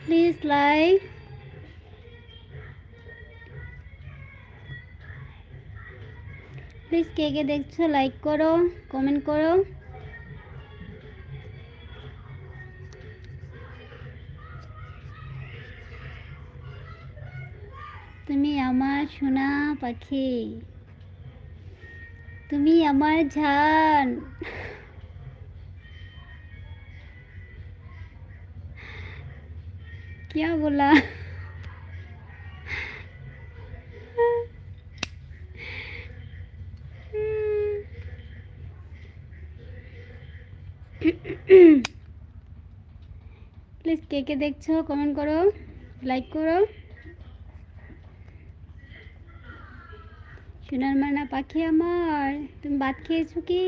Please like, please কে কে দেখছো like করো, comment করো। তুমি আমার সোনা পাখি, তুমি আমার জান। क्या बोला? প্লিজ কে কে দেখছো কমেন্ট করো, লাইক করো। সোনার মানা পাখি আমার, তুমি ভাত খেয়েছো কি?